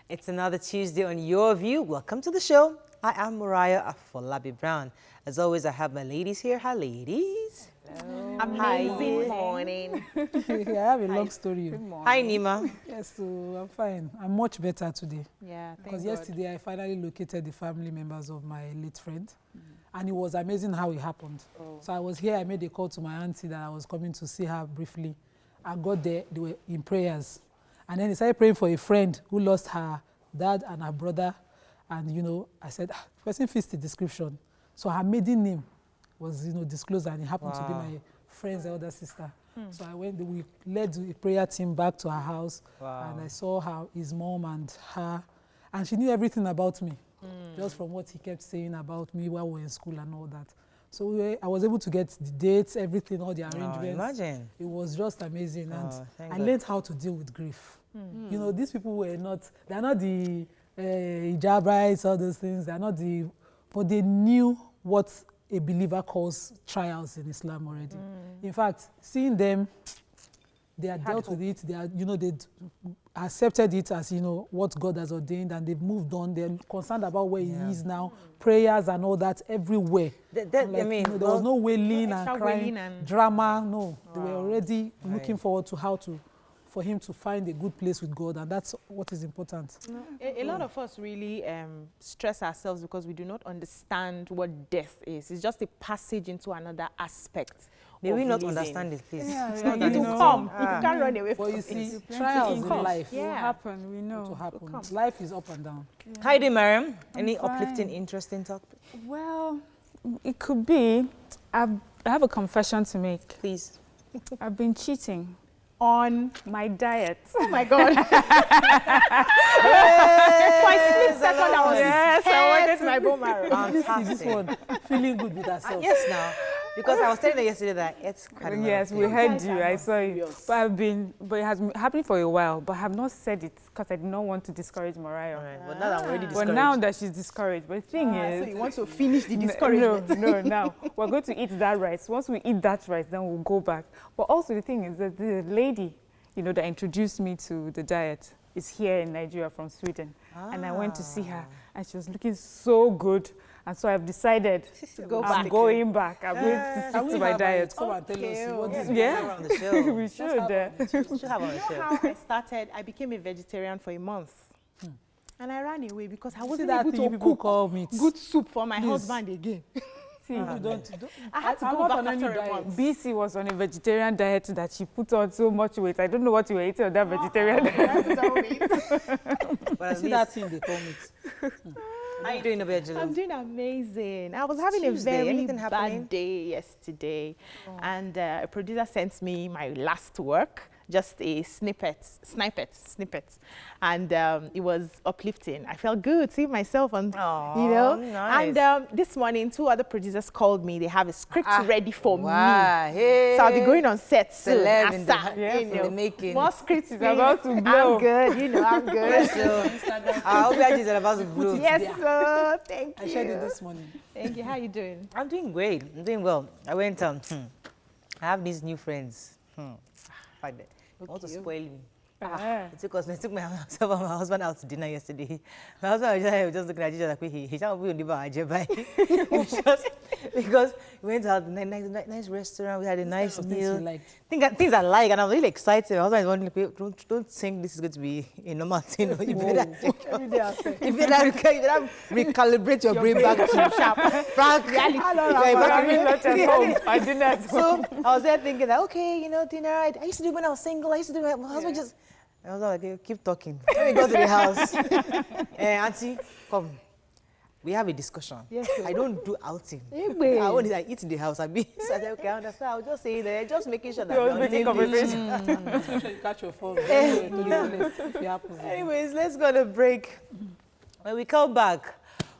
It's another Tuesday on Your View. Welcome to the show. I am Mariah Afolabi Brown. As always, I have my ladies here. Hi, ladies. Hello. Amazing morning. I have a long story. Good morning. Hi, Nima. Yes, so I'm fine. I'm much better today. Yeah, Because yesterday I finally located the family members of my late friend. And it was amazing how it happened. Oh. So I was here, I made a call to my auntie that I was coming to see her briefly. I got there, they were in prayers. And then they started praying for a friend who lost her dad and her brother. And, you know, I said, the person fits the description. So her maiden name was, you know, disclosed, and it happened to be my friend's elder sister. So I went, we led the prayer team back to her house. And I saw his mom and her. And she knew everything about me, just from what he kept saying about me while we were in school and all that. So I was able to get the dates, everything, all the arrangements. Imagine. It was just amazing. And thank I God. learned how to deal with grief. You know, these people were not, they're not the hijabites, all those things. They're not but they knew what a believer calls trials in Islam already. In fact, seeing them, they had dealt with it. They are, you know, they accepted it as, you know, what God has ordained, and they've moved on. They're concerned about where he is now, prayers and all that everywhere. Like, I mean, you know, there was no wailing and crying, drama. No, they were already looking forward to for him to find a good place with God, and that's what is important. A lot of us really stress ourselves because we do not understand what death is. It's just a passage into another aspect. May we not living. understand it, please? It will come. You can't run away But from you it. see, trials in life Yeah. will happen, we know. to happen. Life is up and down. How you doing, Mariam? Any fine. uplifting, interesting talk? Well, it could be. I have a confession to make. Please. I've been cheating On, my diet. oh my God. For a split second, I was scared to my bone marrow. This Fantastic. one, feeling good with herself. Yes, now. Because I was telling her yesterday that it's quite a lot Yes, of we things. heard guys you. are I not saw you. serious. But it has been happening for a while. But I have not said it because I did not want to discourage Mariah. All right, but now that I'm already But discouraged. now that she's discouraged, but the thing So is, you want to finish the No, discouragement? no, now we're going to eat that rice. Once we eat that rice, then we'll go back. But also the thing is that the lady, you know, that introduced me to the diet is here in Nigeria from Sweden. And I went to see her, and she was looking so good. And so I've decided Go I'm back. going back. I'm going to stick to my diet. Come and tell us what Yes, is we should have her on the show. We should. We should have her on the show. How I started, I became a vegetarian for a month. And I ran away because I See wasn't that able thing you to people cook call meat. good soup for my Please. husband again. See, You don't. I had to I'm go not back on any after a diet. month. BC was on a vegetarian diet that she put on so much weight. I don't know what you were eating on that vegetarian diet. But at See that least, thing they call meat. how you doing, Abia I'm doing amazing. I was having Tuesday. a very Anything happening? bad day yesterday. And a producer sent me my last work, just a snippet. And it was uplifting. I felt good seeing myself on, you know. nice. And this morning, 2 other producers called me. They have a script ready for me. Wow, hey. So I'll be going on set soon. Celeb in the, ASAP, yes, you in the know. making. More scripts It's about to blow. I'm good, you know, I'm good. So, I hope that is about to blow. Yes, sir. Thank I you. shared it this morning. Thank you. How you doing? I'm doing great. I'm doing well. I went, I have these new friends. Find it. They want to spoil me. It took myself and my husband out to dinner yesterday. My husband was just looking at each other like, he can't be on the bar, because we went out to a nice restaurant, we had a nice Things meal. you liked. Things I like, and I was really excited. My husband is wondering, don't think this is going to be a normal thing. You better recalibrate your brain back to sharp. Frank, reality. I didn't at home. So I was there thinking that, okay, you know, dinner, I used to do it when I was single. I used to do it. My husband just, I was like, okay, keep talking. Let me go to the house. Auntie, come. We have a discussion. Yes, I don't do outing. Anyway. I eat in the house. So I said, okay, I understand. I'll just say that, just making sure that You're we're on the making same page. conversation. Make sure you catch your phone. If it happens. Anyways, let's go to break. When we come back,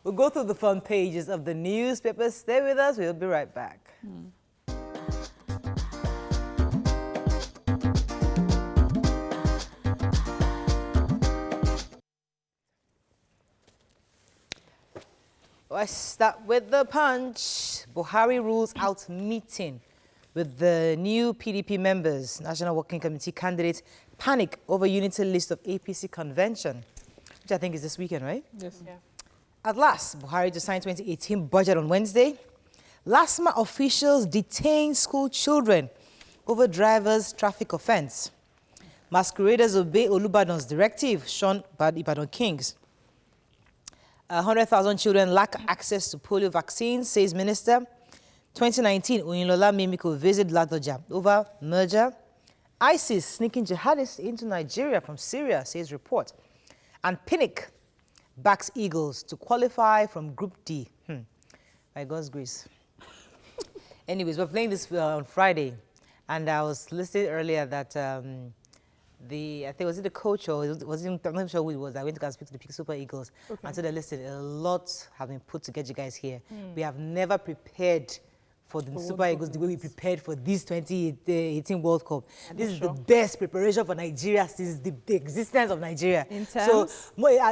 we'll go through the front pages of the newspapers. Stay with us. We'll be right back. Let's start with the Punch. Buhari rules out meeting with the new PDP members. National Working Committee candidates panic over unity list of APC convention. which I think is this weekend, right? Yes. Yeah. At last, Buhari to sign 2018 budget on Wednesday. LASMA officials detain school children over driver's traffic offense. Masqueraders obey Olubadan's directive, shun Ibadan Kings. 100,000 children lack access to polio vaccines, says Minister. 2019, Oyinlola Mimiko visit Ladoja over merger. ISIS sneaking jihadists into Nigeria from Syria, says report. And Pinnick backs Eagles to qualify from Group D. By God's grace. Anyways, we're playing this on Friday, and I was listening earlier that I think was it the coach or was it, I'm not sure who it was. I went to go and speak to the Super Eagles, and so they listed a lot have been put to get you guys here. We have never prepared for the Super Eagles the way we prepared for this 2018 World Cup. This is the best preparation for Nigeria since the existence of Nigeria. In terms?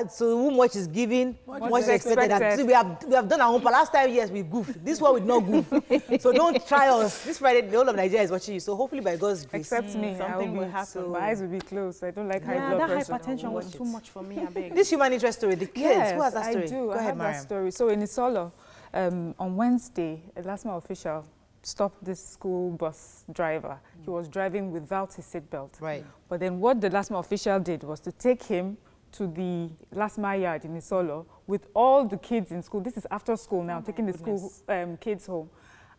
So who much is given, much is expected. And so we have done our own. But last time, yes, we goofed. This one we not goof. So don't try us. This Friday, the whole of Nigeria is watching you. So hopefully by God's grace. Except me, something will happen. So my eyes will be closed. I don't like high Yeah, blood that pressure. hypertension was too much for me, I beg. This human interest story, the kids, Yes, who has that story? I do. Go I ahead, have that Mariam. story. So in Isolo, on Wednesday, a LASMA official stopped this school bus driver. He was driving without his seatbelt. Right. But then what the LASMA official did was to take him to the LASMA yard in Isolo with all the kids in school. This is after school now, taking the school kids home.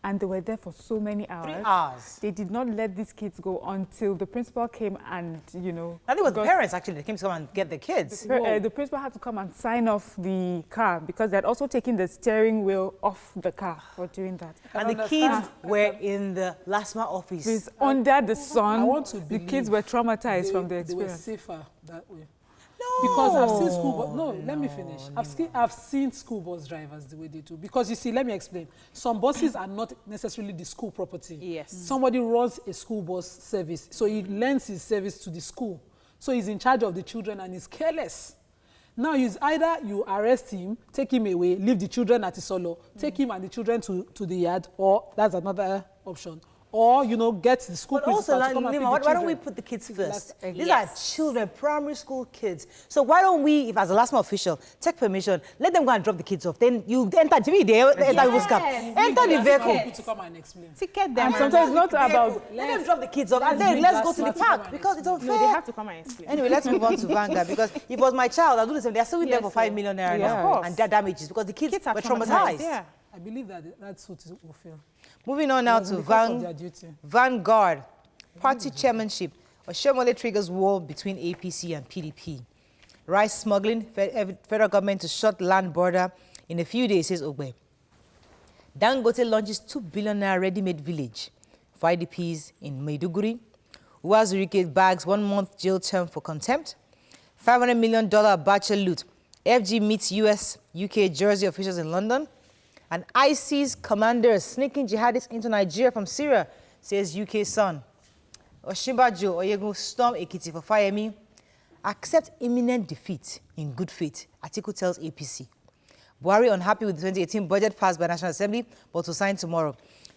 And they were there for so many hours. 3 hours. They did not let these kids go until the principal came and, you know... I think it was the parents, actually, that came to come and get the kids. The principal had to come and sign off the car because they had also taken the steering wheel off the car for doing that. And the kids were in the LASMA office. It's under the sun. I want to the believe kids were traumatized from the They were experience. safer that way. No. Because I've seen school bus. No, let me finish. I've seen school bus drivers the way they do. Because you see, let me explain. Some buses are not necessarily the school property. Yes. Somebody runs a school bus service, so he lends his service to the school. So he's in charge of the children and he's careless. Now, either you arrest him, take him away, leave the children at Isolo, take him and the children to the yard, or that's another option. Or, you know, get the school But also, principal to come and pick the why don't we children. put the kids first? These Yes. are children, primary school kids. So why don't we, if as a LASMA official, take permission, let them go and drop the kids off. Then you enter, enter the vehicle. To come and explain. Ticket them. And sometimes not about... Let them drop the kids off and then let's go to the park because it's unfair. No, they have to come and explain. Anyway, let's move on to Vanguard because if it was my child, I'd do the same. They're still with them for 5 million naira Yeah, of now course. and their damages because the kids are were traumatized. Yeah. I believe that's what it will feel. Moving on now to Because of their duty. Vanguard. Party chairmanship. Oshomole triggers war between APC and PDP. Rice smuggling. Federal government to shut land border in a few days, says Ogbe. Dangote launches 2 billion naira ready-made village for IDPs in Maiduguri. Uwazurike bags 1 month jail term for contempt. $500 million Abacha loot. FG meets US, UK, Jersey officials in London. And ISIS commanders sneaking jihadists into Nigeria from Syria, says UK Sun. Oshimbajo Oyegu storm Ekiti for Fayemi. Accept imminent defeat in good faith, Atiku tells APC. Buhari unhappy with the 2018 budget passed by National Assembly, but to sign tomorrow.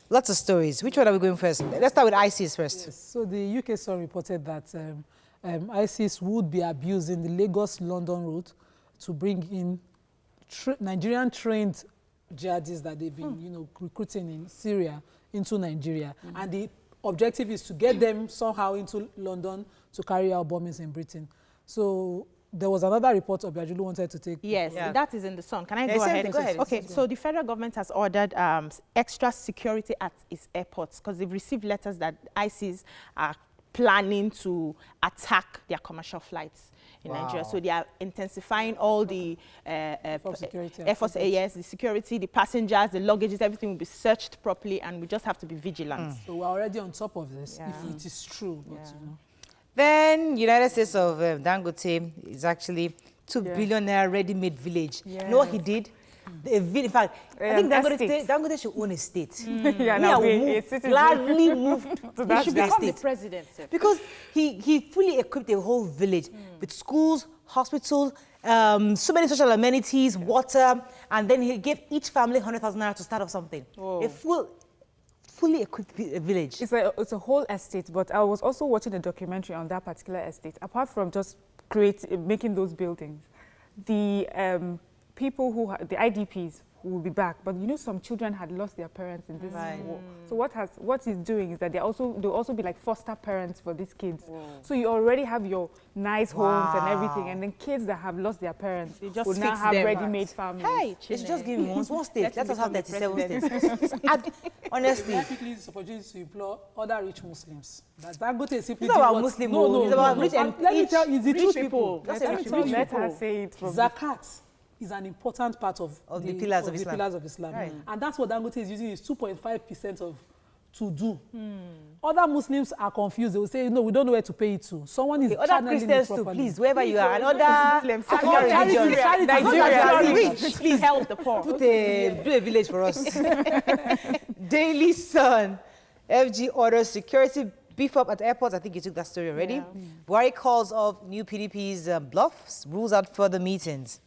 Lots of stories. Which one are we going first? Let's start with ISIS first. Yes. So the UK Sun reported that ISIS would be abusing the Lagos-London route to bring in Nigerian-trained jihadists that they've been, recruiting in Syria into Nigeria. And the objective is to get them somehow into London to carry out bombings in Britain. So there was another report Obiajulu wanted to take. Yes, Yeah. that is in the Sun. Can I Yeah, go same ahead? thing, go ahead. Okay, so the federal government has ordered extra security at its airports because they've received letters that ISIS are planning to attack their commercial flights in Nigeria. So they are intensifying all the efforts, yes, the security, the passengers, the luggages, everything will be searched properly, and we just have to be vigilant. So we're already on top of this, if it is true. But, Then United States of Dangote is actually 2 billion naira ready-made village. You know what he did? In fact, I think Dangote should own a state. Gladly moved to that He should become the state. president. Because he fully equipped a whole village with schools, hospitals, so many social amenities, water, and then he gave each family 100,000 naira to start off something. Whoa. A fully equipped village. It's a whole estate, but I was also watching a documentary on that particular estate. Apart from just making those buildings, the people the IDPs will be back, but you know some children had lost their parents in this war. So what he's doing is that they'll also be like foster parents for these kids. So you already have your nice homes and everything, and then kids that have lost their parents will now have ready-made families. Hey, they should just give me one state. Let us have 37 states. Honestly, I quickly use this opportunity to implore other rich Muslims. That go to simply it's not about Muslim. No, it's about rich and let me tell you, the rich truth people. Let That's me tell you, Let her say it from Zakat is an important part of the pillars of Islam. Pillars of Islam. Right. And that's what Dangote is using his 2.5% of to do. Other Muslims are confused. They will say, no, we don't know where to pay it to. Someone is other Christians too, please, wherever you are, and other Nigeria, rich, please help the poor. do a village for us. Daily Sun, FG orders security beef up at airports. I think you took that story already. Yeah. Buhari calls off new PDP's bluffs, rules out further meetings.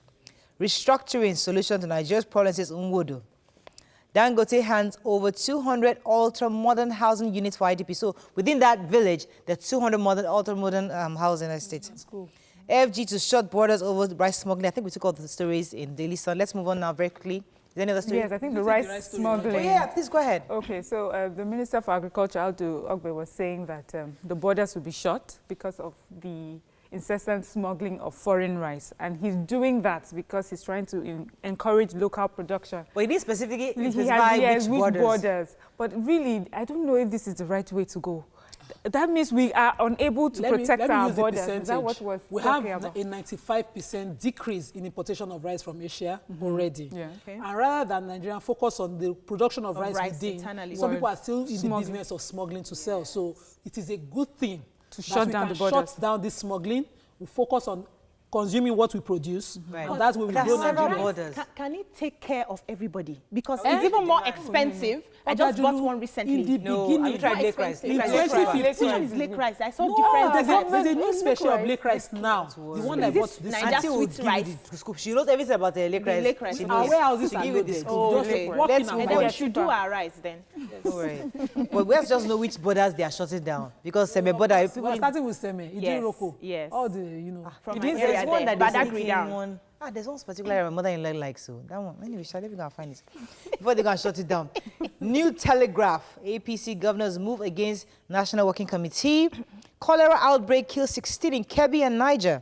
Restructuring solution to Nigeria's problems, says Nwodo. Dangote hands over 200 ultra-modern housing units for IDP. So within that village, there are 200 ultra-modern housing estates. That's cool. FG to shut borders over rice smuggling. I think we took all the stories in Daily Sun. Let's move on now very quickly. Is there any other story? Yes, I think the rice smuggling. Oh, yeah, please go ahead. Okay, so the Minister for Agriculture, Otoikhian, was saying that the borders will be shut because of the incessant smuggling of foreign rice. And he's doing that because he's trying to encourage local production. But he didn't specifically specify which borders. But really, I don't know if this is the right way to go. That means we are unable to protect our borders. Is that what was we have a 95% decrease in importation of rice from Asia already. Yeah. Okay. And rather than Nigeria focus on the production of rice within, internally. some people are still in the business of smuggling to sell. So it is a good thing to shut down the borders. Shut down this smuggling. We focus on consuming what we produce, and that's where we There grow are several Nigeria. borders. Can it take care of everybody? Because it's even more expensive. I just got one recently. In the beginning, have you tried lake rice? in Which one is lake rice? I saw different. there's a new special of lake rice now. The one I bought this Niger Auntie will sweet give rice? you the scoop. She knows everything about the lake rice. lake rice. She Our knows. warehouses She are give you the loaded. scoop. Just okay. walk Let's in move and And then on. we should do our rice then. Don't worry. But let's just know which borders they are shutting down. Because Seme border, We're people... starting with Seme, Ijiroko, yes. all the, you know. From There's Nigeria one there, that Badagry is down. one. There's one particular area my mother-in-law likes, so that one. Anyway, shall we go and find it before they go and shut it down? New Telegraph: APC governors move against National Working Committee. Cholera outbreak kills 16 in Kebbi and Niger.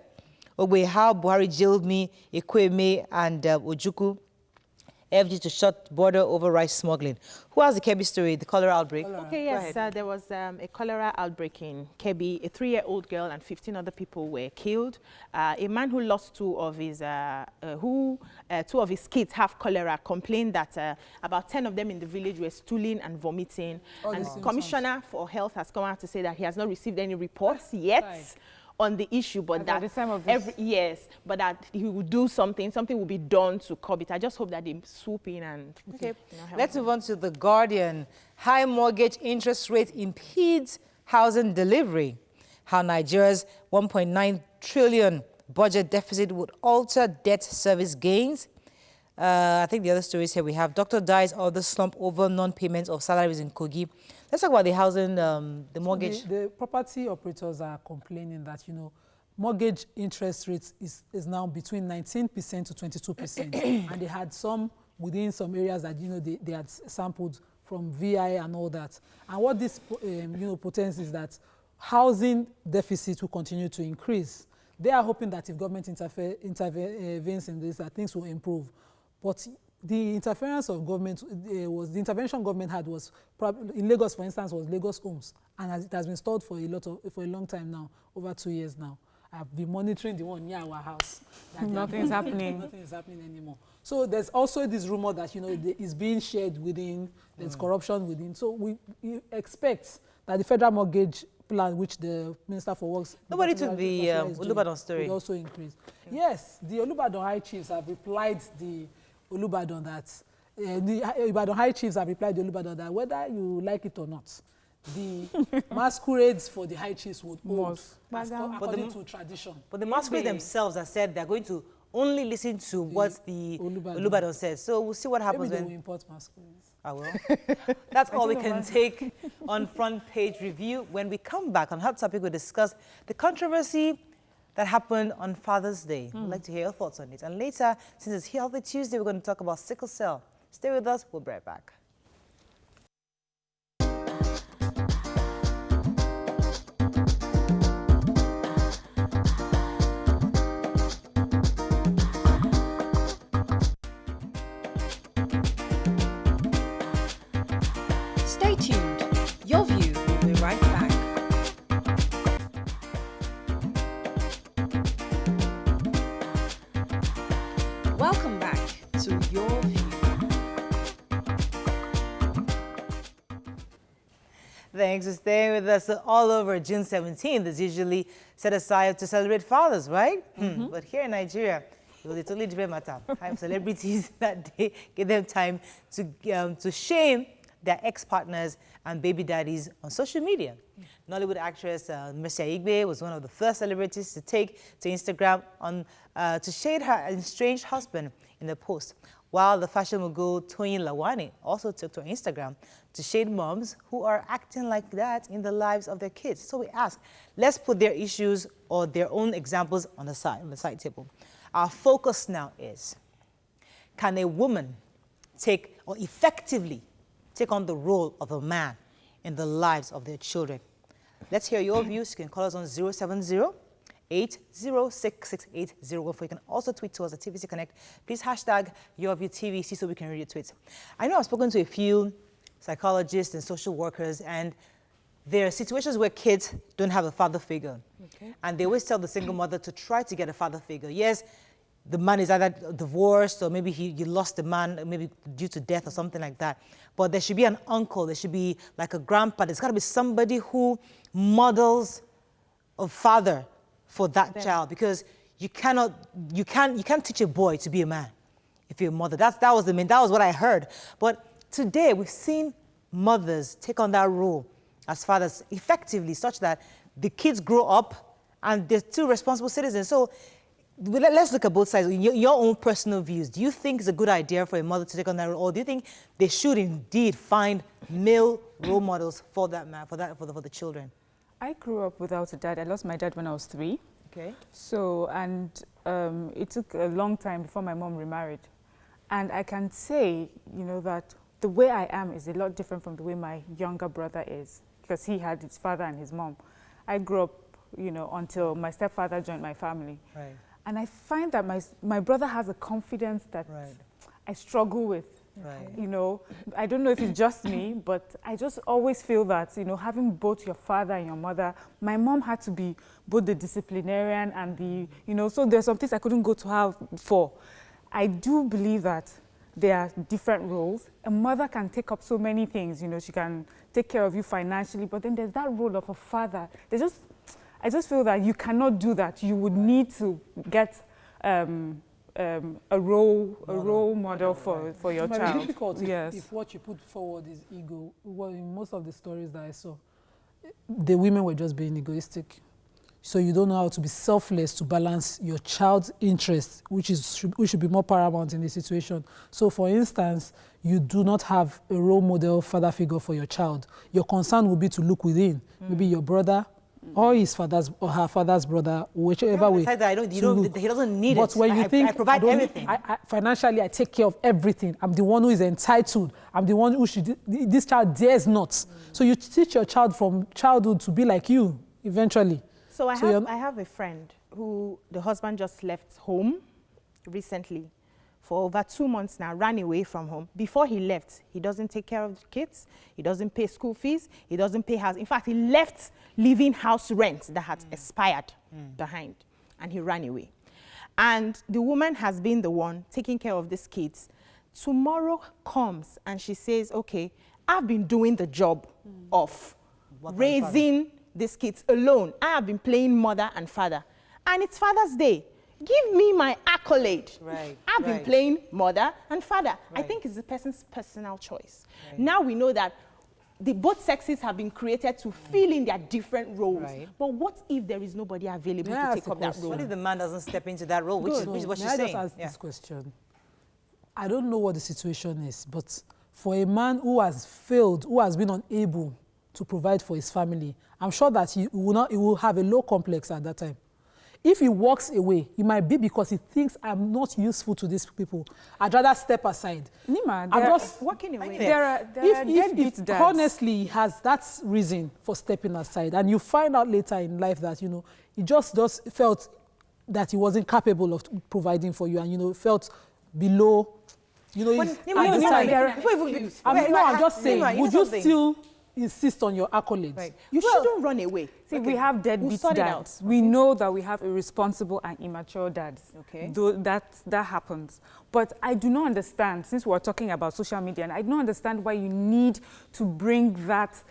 Ogbe, how Buhari jailed me, Ekweme and Ojukwu. FG to shut border over rice smuggling. Who has the Kebbi story, the cholera outbreak? Okay, yes, there was a cholera outbreak in Kebbi. A 3-year-old girl and 15 other people were killed. A man who lost two of his kids have cholera complained that about 10 of them in the village were stooling and vomiting. And the Commissioner for Health has come out to say that he has not received any reports yet on the issue, but that but that he will do something will be done to curb it. I just hope that they swoop in and Okay. Let's move on to The Guardian. High mortgage interest rate impedes housing delivery. How Nigeria's 1.9 trillion budget deficit would alter debt service gains. I think the other stories here we have. Doctor dies of the slump over non-payments of salaries in Kogi. Let's talk about the housing, the mortgage. The property operators are complaining that, you know, mortgage interest rates is now between 19% to 22%. And they had some within some areas that, you know, they had sampled from VI and all that. And what this, you know, portends is that housing deficit will continue to increase. They are hoping that if government intervenes in this, that things will improve. But the interference of government the intervention government had was probably in Lagos, for instance, was Lagos Homes, and it has been stalled for a long time now, over 2 years now. I've been monitoring the one near our house. Nothing is happening. Nothing is happening anymore. So there's also this rumor that, you know, is being shared within. There's corruption within. So we expect that the federal mortgage plan, which the Minister for Works... Nobody took the Olubadan story. Will also increase. Yes, the Olubadan High Chiefs have replied the Olubadan that... the Ibadan High Chiefs have replied to Olubadan that whether you like it or not, the masquerades for the High Chiefs would hold according to tradition. But the masquerades themselves have said they're going to only listen to what the Olubadan says. So we'll see what happens. Maybe they will import masquerades. I will. That's all we can take on Front Page Review. When we come back on Hot Topic, we'll discuss the controversy that happened on Father's Day. I'd like to hear your thoughts on it. And later, since it's Healthy Tuesday, we're going to talk about sickle cell. Stay with us. We'll be right back. Stay tuned. Your View will be right back. Welcome back to Your View. Thanks for staying with us. All over June 17th is usually set aside to celebrate fathers, right? But here in Nigeria, it was a totally different matter. Time celebrities that day give them time to shame their ex-partners and baby daddies on social media. Nollywood actress Mercy Aigbe was one of the first celebrities to take to Instagram to shade her estranged husband in the post, while the fashion mogul Toyin Lawani also took to Instagram to shade moms who are acting like that in the lives of their kids. So we ask, let's put their issues or their own examples on the side table. Our focus now is, can a woman take or effectively take on the role of a man in the lives of their children? Let's hear your views. You can call us on 070-806-6801. You can also tweet to us at TVC Connect. Please hashtag YourViewTVC so we can read your tweets. I know I've spoken to a few psychologists and social workers, and there are situations where kids don't have a father figure. Okay. And they always tell the single mother to try to get a father figure. Yes, the man is either divorced or maybe he lost the man, maybe due to death or something like that. But there should be an uncle, there should be like a grandpa. There's got to be somebody who models a father for that child, because you can't teach a boy to be a man if you're a mother. That was what I heard. But today we've seen mothers take on that role as fathers effectively, such that the kids grow up and they're still responsible citizens. So let's look at both sides. Your own personal views. Do you think it's a good idea for a mother to take on that role, or do you think they should indeed find male role models for that man, for the children? I grew up without a dad. I lost my dad when I was 3. Okay. So, and it took a long time before my mom remarried. And I can say, that the way I am is a lot different from the way my younger brother is, because he had his father and his mom. I grew up, until my stepfather joined my family. Right. And I find that my brother has a confidence that I struggle with. Right. I don't know if it's just me, but I just always feel that, having both your father and your mother, my mom had to be both the disciplinarian and the, so there's some things I couldn't go to her for. I do believe that there are different roles. A mother can take up so many things, she can take care of you financially, but then there's that role of a father. I just feel that you cannot do that. You would need to get a role model for your child. It's difficult if what you put forward is ego. Well, in most of the stories that I saw, the women were just being egoistic. So you don't know how to be selfless to balance your child's interests, which should be more paramount in the situation. So for instance, you do not have a role model father figure for your child. Your concern will be to look within, maybe your brother, or his father's or her father's brother, whichever way. He doesn't need but it. when you think I provide everything. Financially, I take care of everything. I'm the one who is entitled. I'm the one who should. This child dares not. So you teach your child from childhood to be like you eventually. So I have a friend who the husband just left home recently for over 2 months now, ran away from home. Before he left, he doesn't take care of the kids. He doesn't pay school fees. He doesn't pay house. In fact, he left leaving house rent that had expired behind, and he ran away. And the woman has been the one taking care of these kids. Tomorrow comes and she says, okay, I've been doing the job of raising these kids alone. I have been playing mother and father. And it's Father's Day. Give me my accolade. Right. I've been playing mother and father. I think it's the person's personal choice. Now we know that both sexes have been created to fill in their different roles. But what if there is nobody available to take up that role? What if the man doesn't step into that role, which is what she's saying? I just ask this question. I don't know what the situation is, but for a man who has failed, who has been unable to provide for his family, I'm sure that he will have a low complex at that time. If he walks away, it might be because he thinks I'm not useful to these people. I'd rather step aside. Nima, I'm just walking away. there are deadbeat if dads. honestly he has that reason for stepping aside, and you find out later in life that, you know, he just felt that he wasn't capable of providing for you, and, you know, felt below, you know, I'm just saying, would you still insist on your accolades? Right. You shouldn't run away. See, we have deadbeat dads. We know that we have irresponsible and immature dads. Okay. Though that happens. But I do not understand, since we're talking about social media, and I don't understand why you need to bring that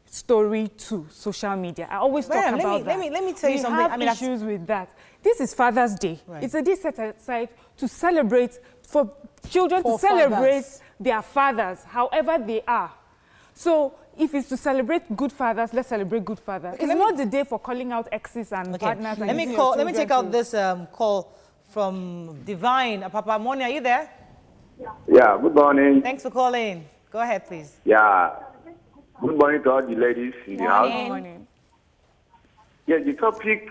story to social media. I always talk about that. Let me tell you something. We have issues with that. This is Father's Day. Right. It's a day set aside to celebrate, for children to celebrate their fathers, however they are. So if it's to celebrate good fathers, let's celebrate good fathers. It's not the day for calling out exes and partners. And Let me take out this call from Divine. Papa Moni, are you there? Yeah, good morning. Thanks for calling. Go ahead, please. Yeah, good morning to all the ladies in the house. Good morning. Yeah, the topic.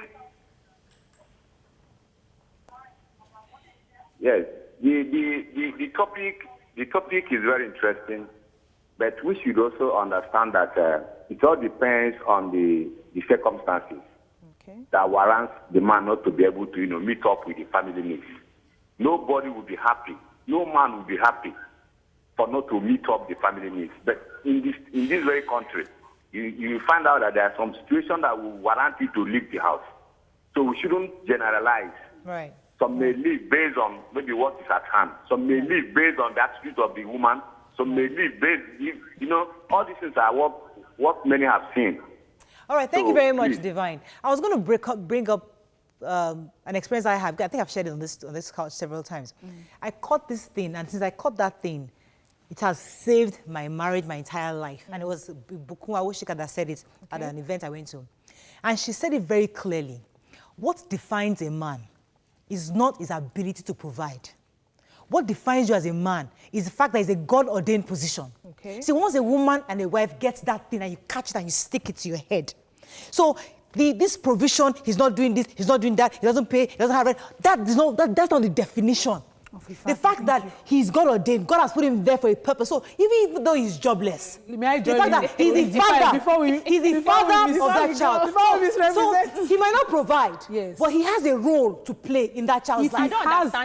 Yes, the topic is very interesting, but we should also understand that it all depends on the circumstances that warrants the man not to be able to, you know, meet up with the family needs. Nobody will be happy. No man will be happy for not to meet up the family needs. But in this very country, you find out that there are some situations that will warrant you to leave the house. So we shouldn't generalize. Right. Some may live based on maybe what is at hand. Some may live based on the attitude of the woman. Some may live based, you know, all these things are what many have seen. All right, thank you very much, Divine. I was going to bring up an experience I have. I think I've shared it on this couch several times. I caught this thing, and since I caught that thing, it has saved my marriage my entire life. And it was Bukunwa Woshika that said it at an event I went to. And she said it very clearly. What defines a man is not his ability to provide. What defines you as a man is the fact that it's a God-ordained position. Okay. See, once a woman and a wife gets that thing and you catch it and you stick it to your head. So this provision, he's not doing this, he's not doing that, he doesn't pay, he doesn't have rent, that's not the definition. The fact that he's God ordained, God has put him there for a purpose. So even though he's jobless, the fact that he's the father, he's the father of that child. So he might not provide, but he has a role to play in that child's life.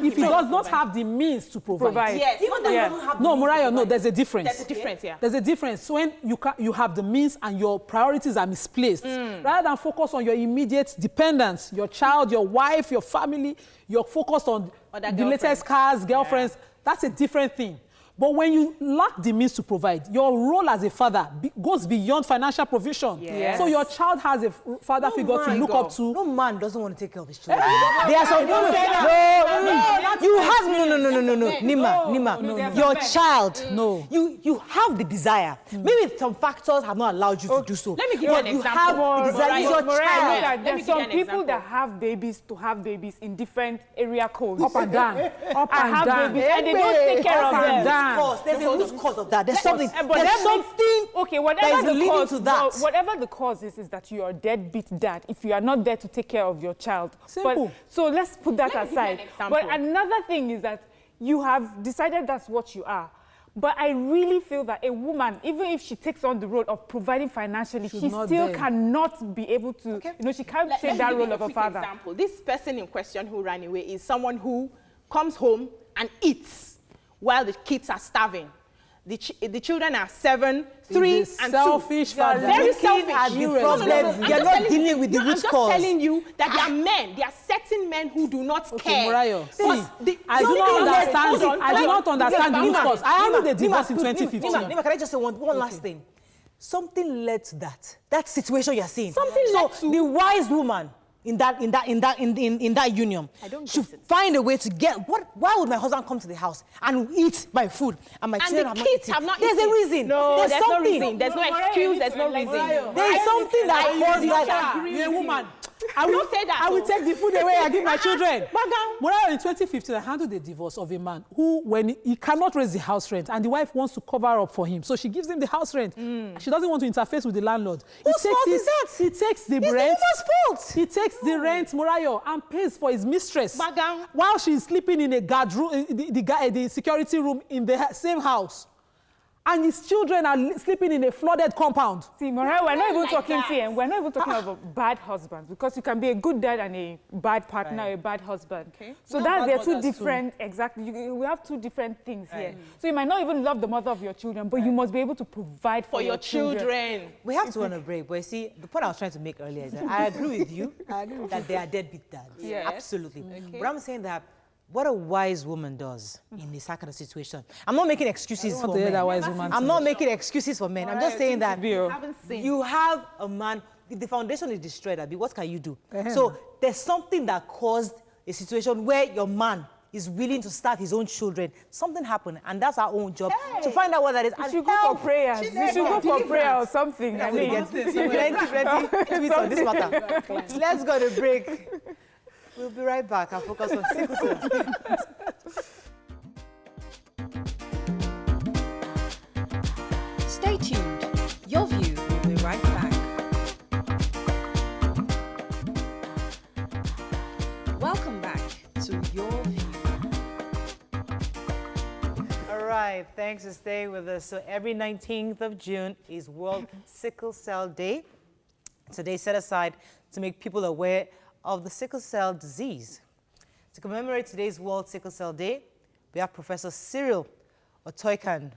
If he does not have the means to provide. Yes. Even though he doesn't have No, Moriah, no, there's a difference. There's a difference, yeah. There's a difference. So when you have the means and your priorities are misplaced, rather than focus on your immediate dependents, your child, your wife, your family, you're focused on the latest cars, girlfriends, that's a different thing. But when you lack the means to provide, your role as a father goes beyond financial provision. Yes. So your child has a father figure to look up to. No man doesn't want to take care of his children. There are some Nima, your child. No. You have the desire. Maybe some factors have not allowed you to do so. Let me give you an example. You have the desire. It's your child. There are some people that have babies in different area codes. Up and down. Up and down. Babies, and they don't take care of them. There's a root cause of that. There's something. Okay, whatever the cause is that you are a deadbeat dad if you are not there to take care of your child. Simple. But, so let's put that aside. But another thing is that you have decided that's what you are. But I really feel that a woman, even if she takes on the role of providing financially, she still cannot be able to, she can't take that role of a father. Example. This person in question who ran away is someone who comes home and eats while the kids are starving. The children are 7, 3, and 2. Selfish father. Very selfish. You're not dealing with the root cause. I'm just telling you that there are men, there are certain men who do not care. Moriah, I do not understand the root cause. I handled a divorce in 2015. Nima, can I just say one last thing? Something led to that situation you're seeing. The wise woman in that union should find a way to get why would my husband come to the house and eat my food and my children have not eaten? There's a reason. No, there's no reason. There's no excuse. There's no reason. There's something that caused that. You're a woman. Don't say that. I will oh. take the food away I give my children. Baga. Moreover, in 2015, I handled the divorce of a man who, when he cannot raise the house rent, and the wife wants to cover up for him, so she gives him the house rent. She doesn't want to interface with the landlord. Whose fault is that? He takes the It's rent. the woman's fault. He takes the rent, Morayo, and pays for his mistress Baga. while she's sleeping in a guard room, the security room in the same house. And his children are sleeping in a flooded compound. See, Mariah, we're not even Like talking that. here. We're not even talking about bad husbands, because you can be a good dad and a bad partner, Right. a bad husband. Okay. So We that have they're bad two mothers different, exactly. We have two different things here. Right. So you might not even love the mother of your children, but you must be able to provide For your children. We have to run a break, but you see, the point I was trying to make earlier is that I agree with you that they are deadbeat dads. Yes. Absolutely. Okay. But I'm saying that what a wise woman does in this kind of situation. I'm not making excuses I don't for want to hear men. that wise woman I'm too not much. making excuses for men. I'm just saying that Haven't seen. you have a man, if the foundation is destroyed, Abi, what can you do? So there's something that caused a situation where your man is willing to start his own children. Something happened, and that's our own job to find out what that is. You and should go help for prayers. You should go for prayer or something. I mean, plenty tweets on this matter. Let's go to break. We'll be right back. I'll focus on sickle-cell. Stay tuned. Your View will be right back. Welcome back to Your View. All right, thanks for staying with us. So every 19th of June is World Sickle Cell Day. It's a day set aside to make people aware of the sickle cell disease. To commemorate today's World Sickle Cell Day, we have Professor Cyril Otoikhian,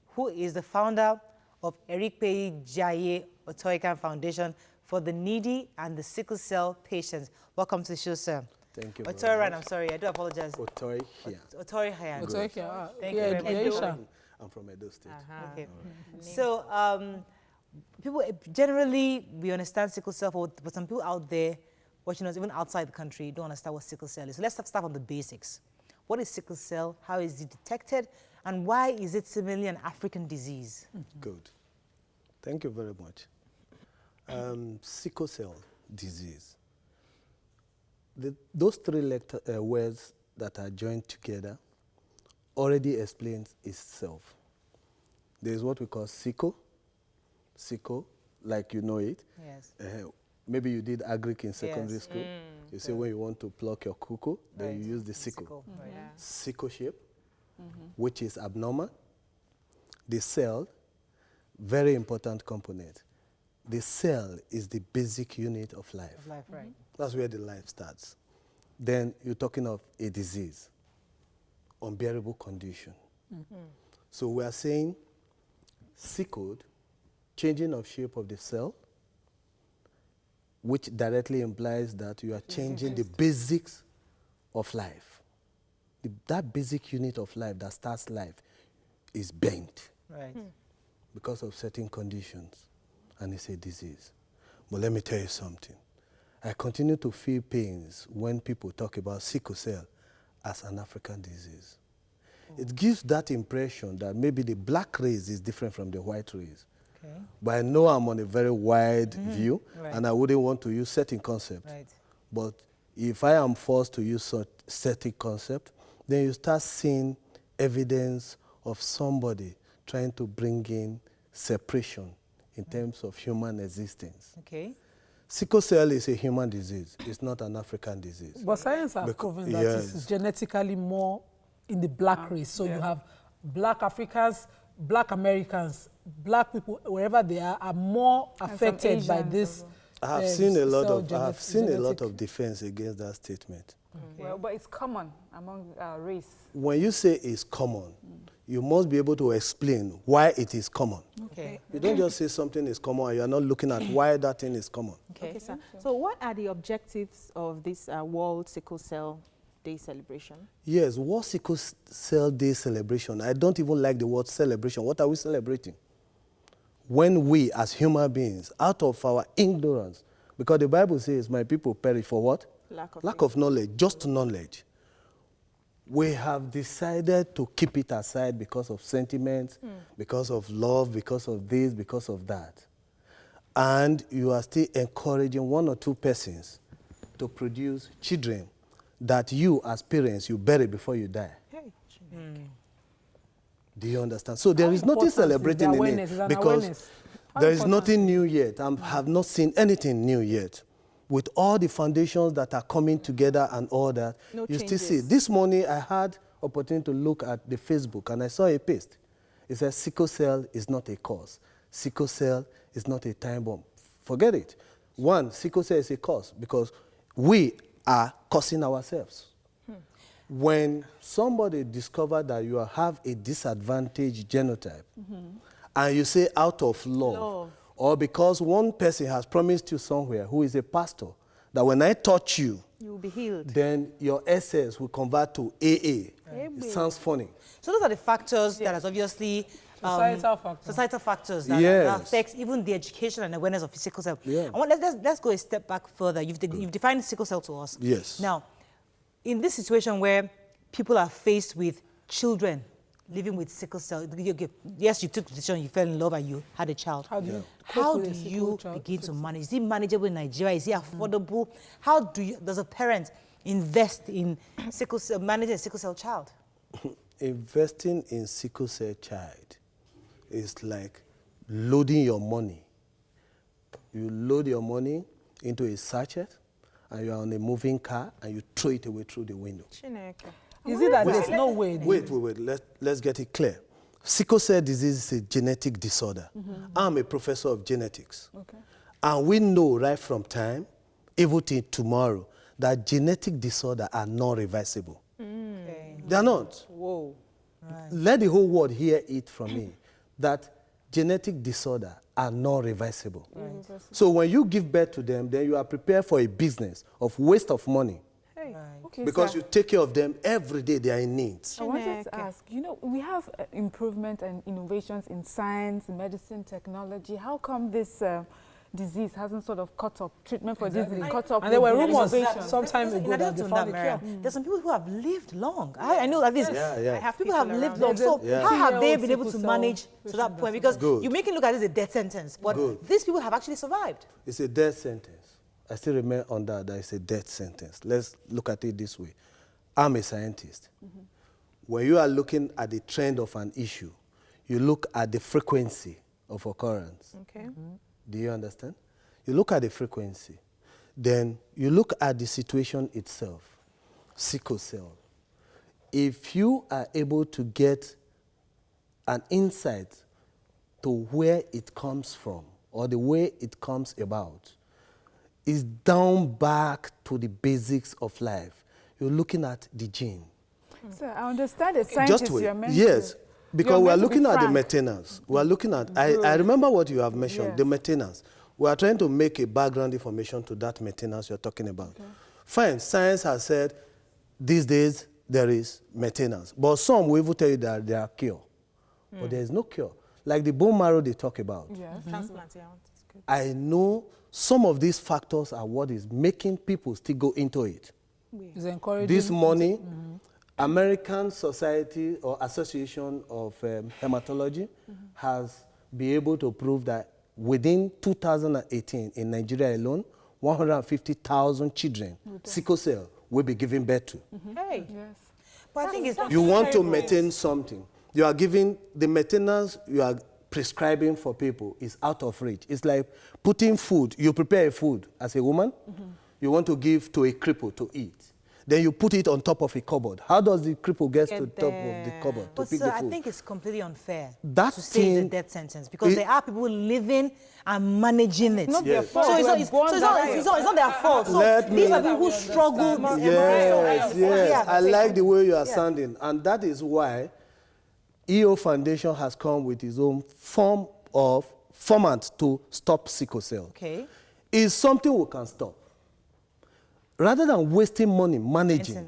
who is the founder of Erikpe Jaye Otoikhian Foundation for the Needy and the Sickle Cell Patients. Welcome to the show, sir. Thank you. Otoikhian, I'm sorry, I do apologize. Otoikhian. Otoikhian. Otoikhian. Thank you very much. Edo. I'm from Edo State. Okay. So, people generally, we understand sickle cell, but some people out there watching us, even outside the country, don't understand what sickle cell is. So let's start from the basics. What is sickle cell? How is it detected? And why is it similarly an African disease? Good. Thank you very much. Sickle cell disease. Those three words that are joined together already explains itself. There is what we call sickle, like you know it. Yes. Maybe you did agric in secondary school. You say when you want to pluck your cuckoo, then you use the sickle. Right. Sickle shape, which is abnormal. The cell, very important component. The cell is the basic unit of life. Life, right. That's where the life starts. Then you're talking of a disease, unbearable condition. So we are saying sickled, changing of shape of the cell, which directly implies that you are changing the basics of life. That basic unit of life that starts life is bent Right. because of certain conditions, and it's a disease. But let me tell you something. I continue to feel pains when people talk about sickle cell as an African disease. It gives that impression that maybe the black race is different from the white race. Okay. But I know I'm on a very wide view, Right. and I wouldn't want to use certain concepts. Right. But if I am forced to use such certain concept, then you start seeing evidence of somebody trying to bring in separation in terms of human existence. Okay. Sickle cell is a human disease. It's not an African disease. But science has proven that it's genetically more in the black race. So you have black Africans, black Americans, black people, wherever they are more affected by Asians this. I have seen a lot cell of I have seen a lot genetic- of defense against that statement. Well, but it's common among race. When you say it's common, you must be able to explain why it is common. Okay. You don't just say something is common and you're not looking at why that thing is common. Okay, sir. So what are the objectives of this World Sickle Cell Day celebration? Yes, World Sickle Cell Day celebration. I don't even like the word celebration. What are we celebrating? When we, as human beings, out of our ignorance, because the Bible says, my people perish for what? Lack of knowledge, just knowledge. We have decided to keep it aside because of sentiments, because of love, because of this, because of that. And you are still encouraging one or two persons to produce children that you, as parents, you bury before you die. Do you understand? So there is nothing celebrating in it because there is nothing new yet. I have not seen anything new yet. With all the foundations that are coming together and all that, you still see. This morning I had opportunity to look at the Facebook and I saw a post. It says sickle cell is not a cause. Sickle cell is not a time bomb. Forget it. One, sickle cell is a cause because we are causing ourselves. When somebody discovers that you have a disadvantaged genotype, and you say out of love, or because one person has promised you somewhere who is a pastor, that when I touch you, you will be healed, then your essence will convert to AA. It sounds funny. So those are the factors that is obviously societal factors that, that affects even the education and awareness of sickle cell. Let's go a step back further. You've defined sickle cell to us. Yes. Now, in this situation where people are faced with children living with sickle cell, yes, you took the decision, you fell in love, and you had a child. How do you begin to manage? Is it manageable in Nigeria? Is it affordable? How does a parent invest in sickle cell, manage a sickle cell child? Investing in sickle cell child is like loading your money. You load your money into a sachet, and you are on a moving car, and you throw it away through the window. Is it that there's no way? Wait. Let's get it clear. Sickle cell disease is a genetic disorder. I'm a professor of genetics. And we know right from time, even till tomorrow, that genetic disorders are not reversible. They are not. Whoa. Right. Let the whole world hear it from me, that genetic disorders are not reversible. Right. So when you give birth to them, then you are prepared for a business of waste of money. Because you take care of them every day, they are in need. I wanted to ask, we have improvement and innovations in science, medicine, technology. How come this disease hasn't sort of caught up? Treatment for this disease caught up. And there were rumors some time ago that they found a cure. There's some people who have lived long. I know that this. People have lived long. So how have they been able to manage to that point? Because you make it look like it's a death sentence, but these people have actually survived. It's a death sentence. I still remain on that it's a death sentence. Let's look at it this way. I'm a scientist. When you are looking at the trend of an issue, you look at the frequency of occurrence. Do you understand? You look at the frequency. Then you look at the situation itself. Sickle cell. If you are able to get an insight to where it comes from or the way it comes about, is down back to the basics of life. You're looking at the gene. So I understand the scientists you're mentioning. Yes, because we are looking at the maintenance. We are looking at, I remember what you have mentioned, the maintenance. We are trying to make a background information to that maintenance you're talking about. Fine, science has said these days there is maintenance. But some will even tell you that there are cure. But there is no cure. Like the bone marrow they talk about. Transplant, I know some of these factors are what is making people still go into it. It's encouraging. This morning, American Society or Association of Hematology has been able to prove that within 2018, in Nigeria alone, 150,000 children, sickle cell, will be given birth to. But I think it's you want to maintain something. You are giving the maintenance you are prescribing for people is out of reach. It's like putting food. You prepare a food as a woman. You want to give to a cripple to eat. Then you put it on top of a cupboard. How does the cripple get to the top of the cupboard to pick the food? I think it's completely unfair that to say it's a death sentence because there are people living and managing it. Not their fault. So it's not their fault. So these are people who struggle. Yes. I like the way you are sounding. And that is why EO Foundation has come with its own format to stop sickle cell. It's something we can stop. Rather than wasting money managing,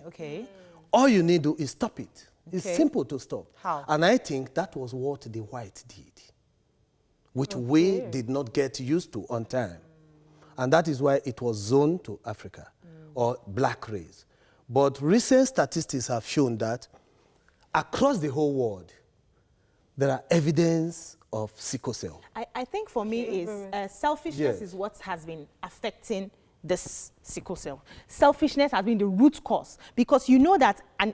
all you need to do is stop it. It's simple to stop. How? And I think that was what the white did, which we did not get used to on time. And that is why it was zoned to Africa, or black race. But recent statistics have shown that across the whole world, there are evidence of sickle cell. I think for me is selfishness is what has been affecting this sickle cell. Selfishness has been the root cause, because you know that an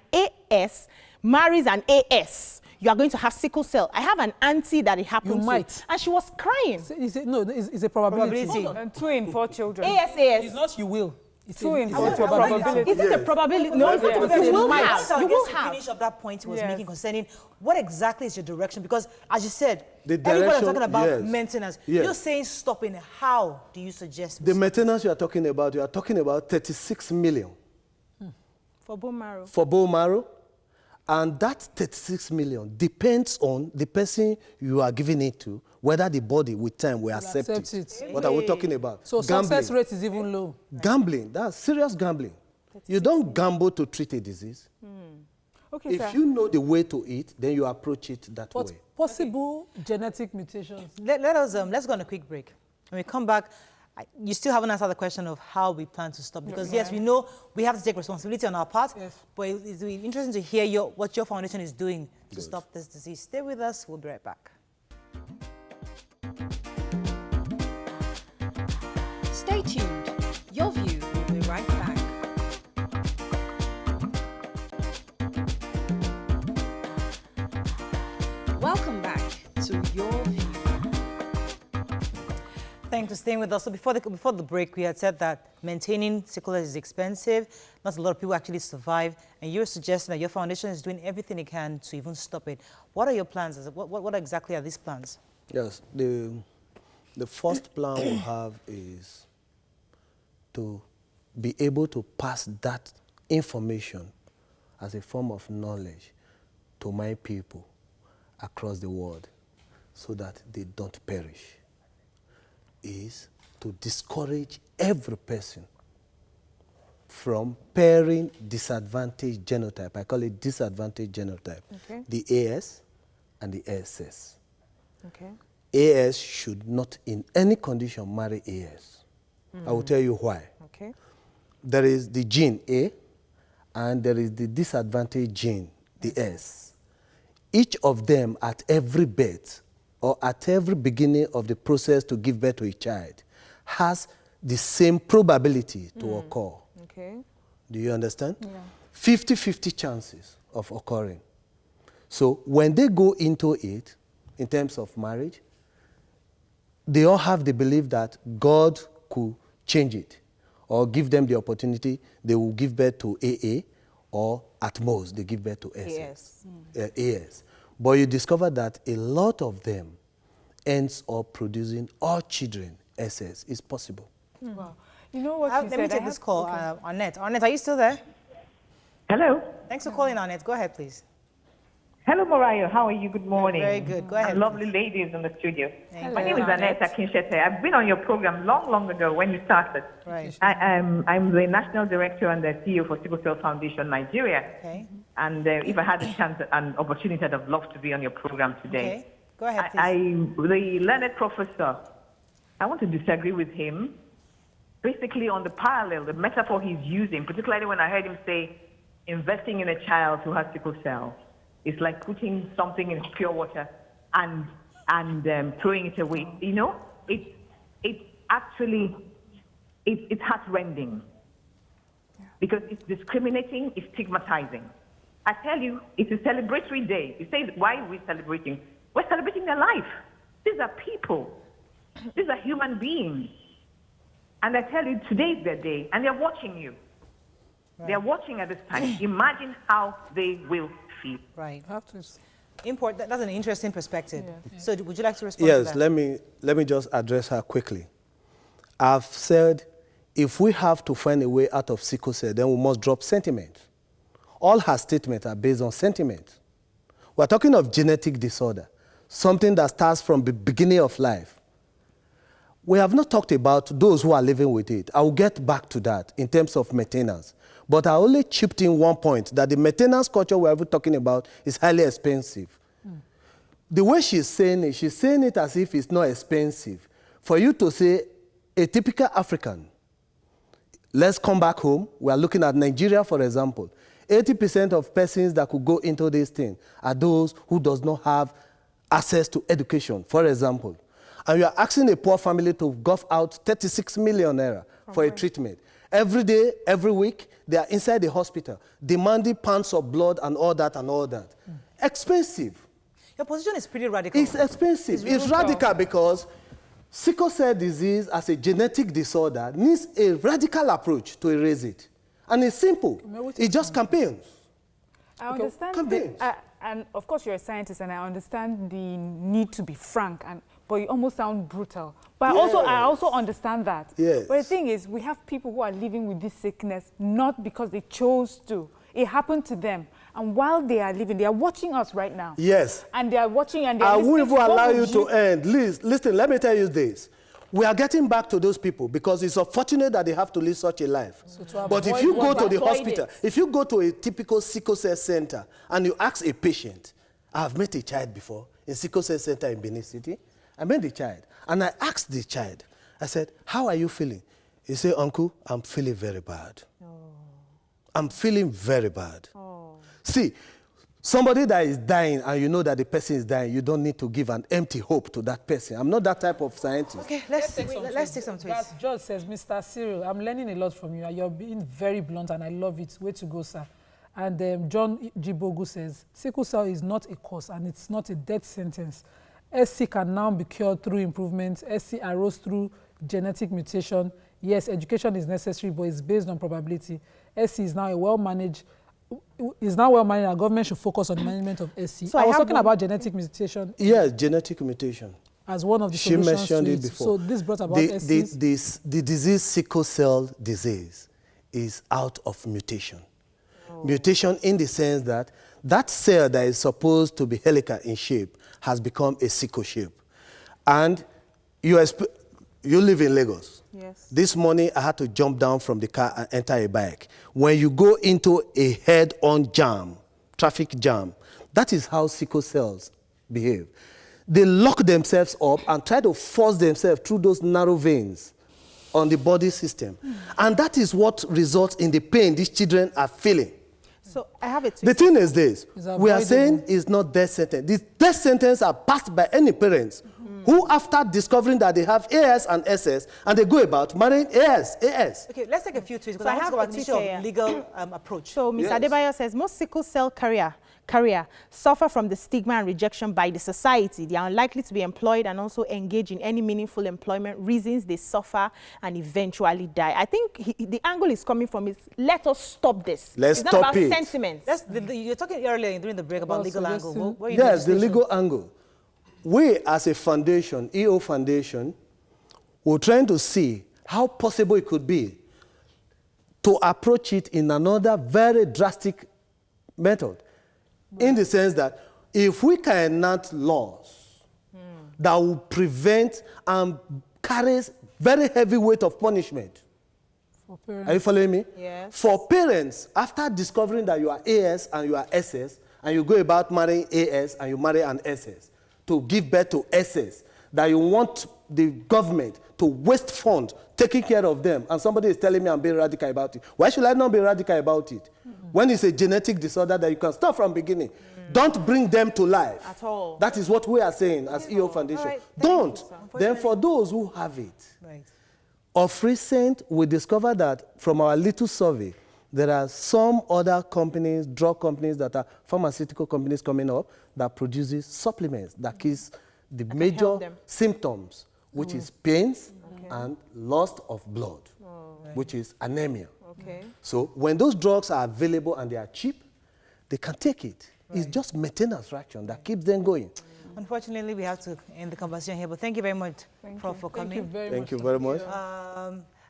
AS marries an AS. You are going to have sickle cell. I have an auntie that it happened to, and she was crying. It's a probability. And 2 in 4 children. AS. It's not you will. It's 2 in 4 probability. Is it a probability? No, it's not. You will have. You will have. Finish up that point he was making concerning what exactly is your direction, because as you said, The everybody's direction, talking about yes. maintenance. Yes. You're saying stopping. How do you suggest? The maintenance you are talking about 36 million. For bone marrow. For bone marrow. And that 36 million depends on the person you are giving it to, whether the body with time will accept it. What are we talking about? So success rate is even low. Gambling, that's serious gambling. You don't gamble to treat a disease. Okay, If sir. you know the way to it, then you approach it that But way. possible genetic mutations. Let us let's go on a quick break. When we come back, you still haven't answered the question of how we plan to stop, because yes, we know we have to take responsibility on our part, but it's interesting to hear what your foundation is doing to stop this disease. Stay with us. We'll be right back. Stay tuned. Your View will be right back. Welcome back to Your View. Thanks for staying with us. So before the break, we had said that maintaining sickle is expensive. Not a lot of people actually survive. And you're suggesting that your foundation is doing everything it can to even stop it. What are your plans? What exactly are these plans? Yes, the first plan we have is to be able to pass that information as a form of knowledge to my people across the world so that they don't perish. Is to discourage every person from pairing disadvantaged genotype. I call it disadvantaged genotype. Okay. The AS and the ASS. Okay. AS should not in any condition marry AS. I will tell you why. Okay. There is the gene A and there is the disadvantaged gene, the S. Each of them at every birth or at every beginning of the process to give birth to a child has the same probability to occur. Okay. Do you understand? Yeah. 50-50 chances of occurring. So when they go into it, in terms of marriage, they all have the belief that God could change it or give them the opportunity. They will give birth to AA, or at most they give birth to SS. AS. But you discover that a lot of them ends up producing all children SS. Is possible. Wow. You know what you Let me said? take this call. Annette. Annette, are you still there? Hello. Thanks for calling, Annette. Go ahead, please. Hello, Morayo. How are you? Good morning. Very good. Go ahead. And lovely ladies in the studio. Thank My you. name is Annette Akinshete. I've been on your program long ago when you started. Right. I'm the National Director and the CEO for Sickle-Cell Foundation Nigeria. Okay. And if I had a chance and opportunity, I'd have loved to be on your program today. Okay. Go ahead, please. The learned professor, I want to disagree with him, basically on the parallel, the metaphor he's using, particularly when I heard him say, investing in a child who has sickle cell. It's like putting something in pure water and throwing it away. You know, it's actually heartrending because it's discriminating, it's stigmatizing. I tell you, it's a celebratory day. You say, why are we celebrating? We're celebrating their life. These are people. These are human beings. And I tell you, today is their day, and they're watching you. Right. They're watching at this time. Imagine how they will feel. Right. That's an interesting perspective. Yeah. So would you like to respond Yes, to that? let me just address her quickly. I've said if we have to find a way out of sickle cell, then we must drop sentiment. All her statements are based on sentiment. We're talking of genetic disorder, something that starts from the beginning of life. We have not talked about those who are living with it. I will get back to that in terms of maintenance. But I only chipped in one point, that the maintenance culture we're talking about is highly expensive. The way she's saying it as if it's not expensive. For you to say, a typical African, let's come back home. We are looking at Nigeria, for example. 80% of persons that could go into this thing are those who does not have access to education, for example. and you are asking a poor family to gulf out 36 million naira for a treatment. Every day, every week, they are inside the hospital, demanding pounds of blood and all that and all that. Expensive. Your position is pretty radical. It's expensive. It's radical because sickle cell disease as a genetic disorder needs a radical approach to erase it. And it's simple. It's just campaigns. I understand and of course you're a scientist and I understand the need to be frank, but you almost sound brutal. But I also understand that. Yes. But the thing is, we have people who are living with this sickness not because they chose to. It happened to them. And while they are living, they are watching us right now. Yes. And they are watching and they are I won't even allow you to end. Please, listen, let me tell you this. We are getting back to those people because it's unfortunate that they have to live such a life. But if you go to the hospital, if you go to a typical sickle cell center and you ask a patient, I have met a child before in sickle cell center in Benin City. I met the child and I asked the child, I said, how are you feeling? He said, Uncle, I'm feeling very bad. Oh. I'm feeling very bad. Oh. See, somebody that is dying and you know that the person is dying, you don't need to give an empty hope to that person. I'm not that type of scientist. Okay, let's take some tweets. George says, Mr. Cyril, I'm learning a lot from you. You're being very blunt and I love it. Way to go, sir. And John Jibogu says, sickle cell is not a cause and it's not a death sentence. SC can now be cured through improvements. SC arose through genetic mutation. Yes, education is necessary, but it's based on probability. SC is now well-managed. Our government should focus on the management of SC. So I was talking about genetic mutation. Yes, genetic mutation. As one of the solutions. She mentioned it before. So this brought about SCs. The disease, sickle cell disease, is out of mutation. Oh. Mutation in the sense that that cell that is supposed to be helical in shape has become a sickle shape. And you live in Lagos. Yes. This morning, I had to jump down from the car and enter a bike. When you go into a head-on jam, traffic jam, that is how sickle cells behave. They lock themselves up and try to force themselves through those narrow veins on the body system. And that is what results in the pain these children are feeling. So I have it. The thing is this, we are saying it's not death sentence. These death sentences are passed by any parents who, after discovering that they have AS and SS, and they go about marrying AS. Okay, let's take a few tweets, because I have to go back to the issue of legal approach. So Ms. Adebayo says, most sickle cell carrier suffer from the stigma and rejection by the society. They are unlikely to be employed and also engage in any meaningful employment. Reasons they suffer and eventually die. I think the angle is coming from is, let us stop this. Let's it's stop not about it. Sentiments. You're talking earlier during the break about legal angle. Yes, the legal angle. We, as a foundation, EO Foundation, we're trying to see how possible it could be to approach it in another very drastic method. In the sense that if we can enact laws that will prevent and carries very heavy weight of punishment. For parents. Are you following me? Yes. For parents, after discovering that you are AS and you are SS, and you go about marrying AS and you marry an SS, to give birth to SS, that you want the government to waste funds taking care of them, and somebody is telling me I'm being radical about it. Why should I not be radical about it? When it's a genetic disorder that you can start from beginning, don't bring them to life. At all. That is what we are saying as EO Foundation. Right, don't. Then for those who have it, of recent, we discovered that from our little survey, there are some other companies, drug companies that are pharmaceutical companies coming up that produces supplements that kills the major symptoms, which is pains and loss of blood, which is anemia. So when those drugs are available and they are cheap, they can take it. It's just maintenance fraction that keeps them going. Unfortunately, we have to end the conversation here, but thank you very much, Prof, for coming. Thank you very much.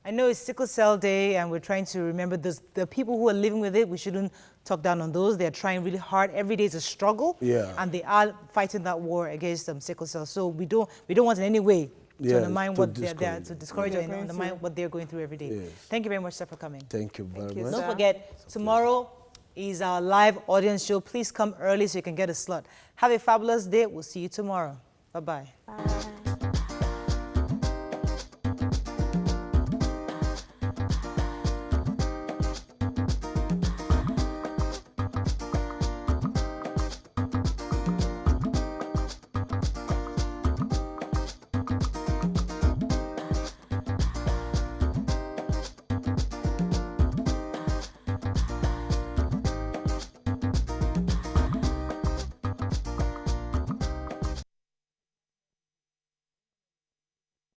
I know it's Sickle Cell Day, and we're trying to remember the people who are living with it. We shouldn't talk down on those. They're trying really hard. Every day is a struggle, and they are fighting that war against sickle cell. So we don't want in any way to undermine what they're there, to discourage or undermine what they're going through every day. Yes. Thank you very much, sir, for coming. Thank you very much. Don't forget, tomorrow is our live audience show. Please come early so you can get a slot. Have a fabulous day. We'll see you tomorrow. Bye-bye. Bye.